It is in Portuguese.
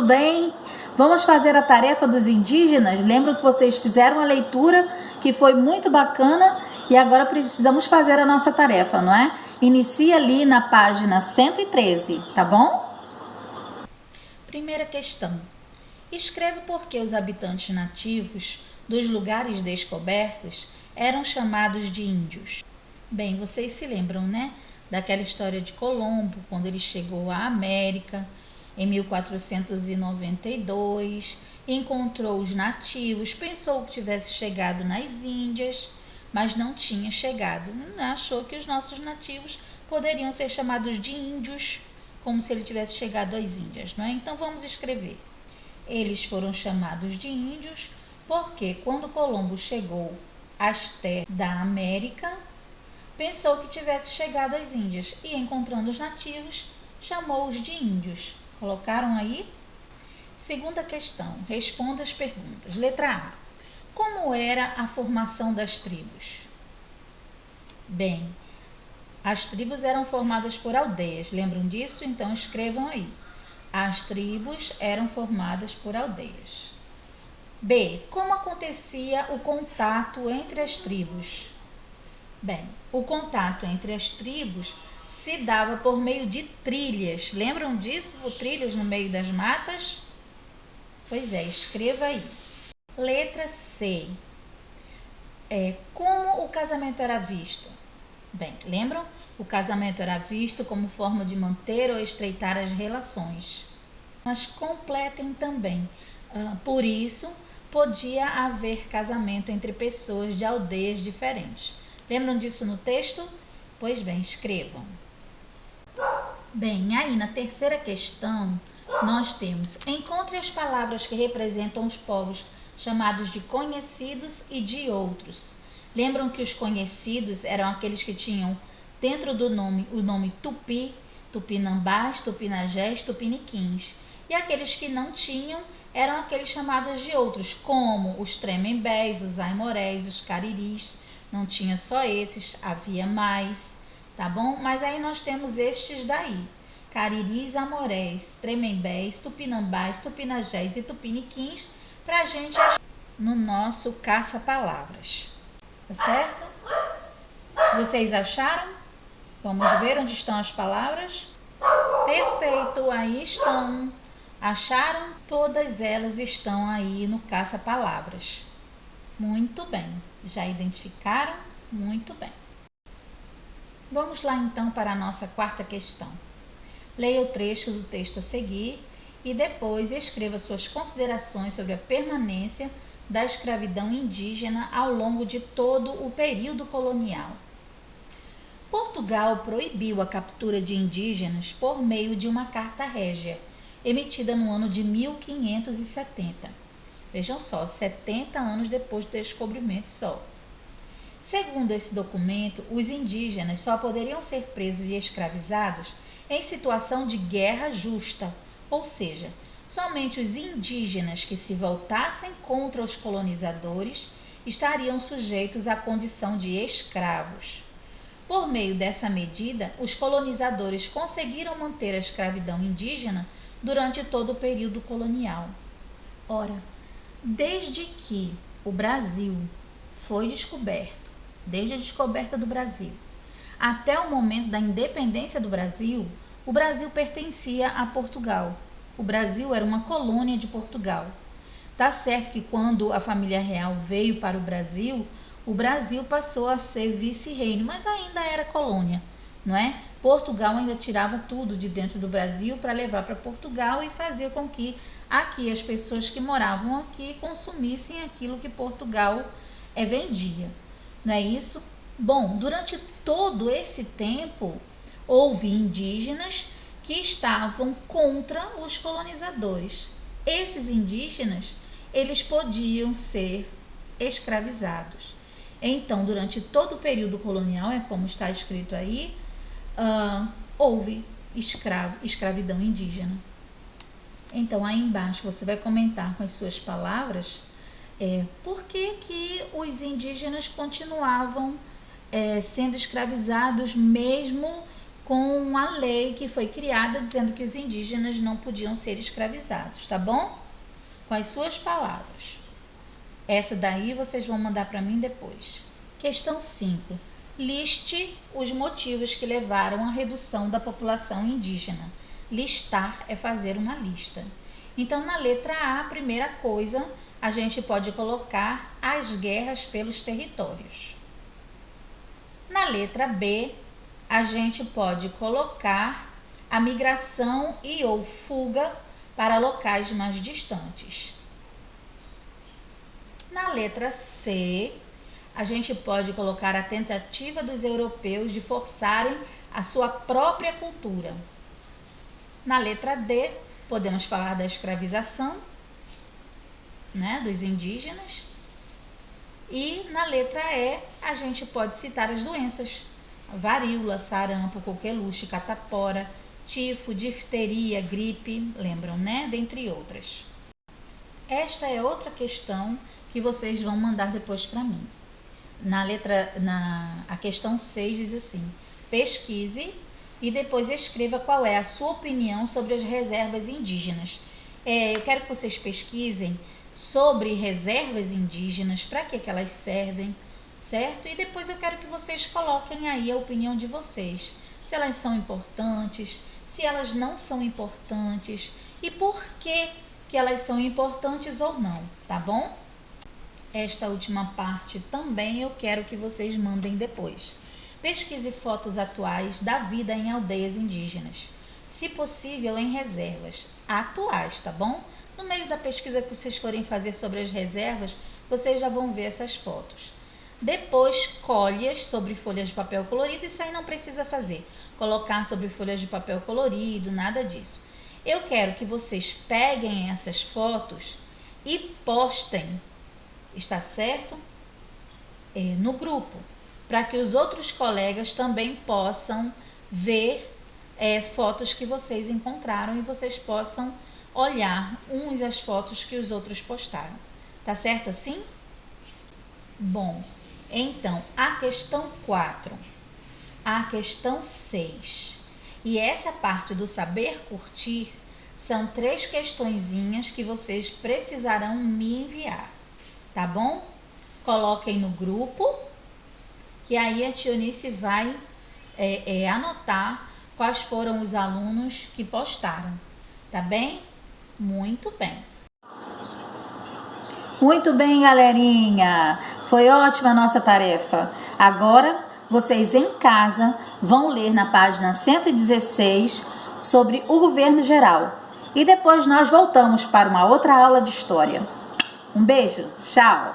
bem? Vamos fazer a tarefa dos indígenas? Lembro que vocês fizeram a leitura, que foi muito bacana, e agora precisamos fazer a nossa tarefa, não é? Inicia ali na página 113, tá bom? Primeira questão. Escreva por que os habitantes nativos dos lugares descobertos eram chamados de índios. Bem, vocês se lembram, né? Daquela história de Colombo, quando ele chegou à América em 1492, encontrou os nativos, pensou que tivesse chegado nas Índias, mas não tinha chegado. Achou que os nossos nativos poderiam ser chamados de índios, como se ele tivesse chegado às Índias, não é? Então vamos escrever. Eles foram chamados de índios porque quando Colombo chegou às terras da América, pensou que tivesse chegado às Índias e, encontrando os nativos, chamou-os de índios. Colocaram aí? Segunda questão. Responda as perguntas. Letra A. Como era a formação das tribos? Bem, as tribos eram formadas por aldeias. Lembram disso? Então escrevam aí. As tribos eram formadas por aldeias. B. Como acontecia o contato entre as tribos? Bem, o contato entre as tribos se dava por meio de trilhas. Lembram disso? Trilhas no meio das matas? Pois é, escreva aí. Letra C. Como o casamento era visto? Bem, lembram? O casamento era visto como forma de manter ou estreitar as relações. Mas completem também. Por isso, podia haver casamento entre pessoas de aldeias diferentes. Lembram disso no texto? Pois bem, escrevam. Bem, aí na terceira questão, nós temos: encontre as palavras que representam os povos chamados de conhecidos e de outros. Lembram que os conhecidos eram aqueles que tinham dentro do nome o nome Tupi, Tupinambás, Tupinagés, Tupiniquins. E aqueles que não tinham eram aqueles chamados de outros, como os Tremembés, os Aimorés, os Cariris. Não tinha só esses, havia mais, tá bom? Mas aí nós temos estes daí: Cariris, Amorés, Tremembés, Tupinambás, Tupinagés e Tupiniquins, pra gente achar no nosso caça-palavras. Tá certo? Vocês acharam? Vamos ver onde estão as palavras? Perfeito, aí estão. Acharam? Todas elas estão aí no caça-palavras. Muito bem. Já identificaram? Muito bem. Vamos lá então para a nossa quarta questão. Leia o trecho do texto a seguir e depois escreva suas considerações sobre a permanência da escravidão indígena ao longo de todo o período colonial. Portugal proibiu a captura de indígenas por meio de uma carta régia, emitida no ano de 1570. Vejam só, 70 anos depois do descobrimento só. Segundo esse documento, os indígenas só poderiam ser presos e escravizados em situação de guerra justa, ou seja, somente os indígenas que se voltassem contra os colonizadores estariam sujeitos à condição de escravos. Por meio dessa medida, os colonizadores conseguiram manter a escravidão indígena durante todo o período colonial. Ora, desde que o Brasil foi descoberto, desde a descoberta do Brasil até o momento da independência do Brasil, o Brasil pertencia a Portugal. O Brasil era uma colônia de Portugal. Tá certo que quando a família real veio para o Brasil passou a ser vice-reino, mas ainda era colônia, não é? Portugal ainda tirava tudo de dentro do Brasil para levar para Portugal e fazer com que aqui as pessoas que moravam aqui consumissem aquilo que Portugal vendia. Não é isso? Bom, durante todo esse tempo, houve indígenas que estavam contra os colonizadores. Esses indígenas, eles podiam ser escravizados. Então, durante todo o período colonial, como está escrito aí, houve escravidão indígena. Então, aí embaixo você vai comentar com as suas palavras por que os indígenas continuavam sendo escravizados mesmo com a lei que foi criada dizendo que os indígenas não podiam ser escravizados, tá bom? Com as suas palavras. Essa daí vocês vão mandar para mim depois. Questão 5. Liste os motivos que levaram à redução da população indígena. Listar é fazer uma lista. Então, na letra A, a primeira coisa, a gente pode colocar as guerras pelos territórios. Na letra B, a gente pode colocar a migração e ou fuga para locais mais distantes. Na letra C, a gente pode colocar a tentativa dos europeus de forçarem a sua própria cultura. Na letra D, podemos falar da escravização, né, dos indígenas. E na letra E, a gente pode citar as doenças: varíola, sarampo, coqueluche, catapora, tifo, difteria, gripe, lembram, né? Dentre outras. Esta é outra questão que vocês vão mandar depois para mim. A questão 6 diz assim: pesquise e depois escreva qual é a sua opinião sobre as reservas indígenas. Eu quero que vocês pesquisem sobre reservas indígenas, para que elas servem, certo? E depois eu quero que vocês coloquem aí a opinião de vocês, se elas são importantes, se elas não são importantes e por que elas são importantes ou não, tá bom? Esta última parte também eu quero que vocês mandem depois. Pesquise fotos atuais da vida em aldeias indígenas, se possível em reservas atuais, tá bom? No meio da pesquisa que vocês forem fazer sobre as reservas, vocês já vão ver essas fotos. Depois, colhe-as sobre folhas de papel colorido. Isso aí não precisa fazer, colocar sobre folhas de papel colorido, nada disso. Eu quero que vocês peguem essas fotos e postem, está certo? No grupo, para que os outros colegas também possam ver fotos que vocês encontraram e vocês possam olhar uns as fotos que os outros postaram. Tá certo assim? Bom, então, a questão 4, a questão 6 e essa parte do saber curtir são 3 questõezinhas que vocês precisarão me enviar, tá bom? Coloquem no grupo, que aí a tia Eunice vai anotar quais foram os alunos que postaram, tá bem? Muito bem. Muito bem, galerinha. Foi ótima a nossa tarefa. Agora, vocês em casa vão ler na página 116 sobre o governo geral. E depois nós voltamos para uma outra aula de história. Um beijo, tchau!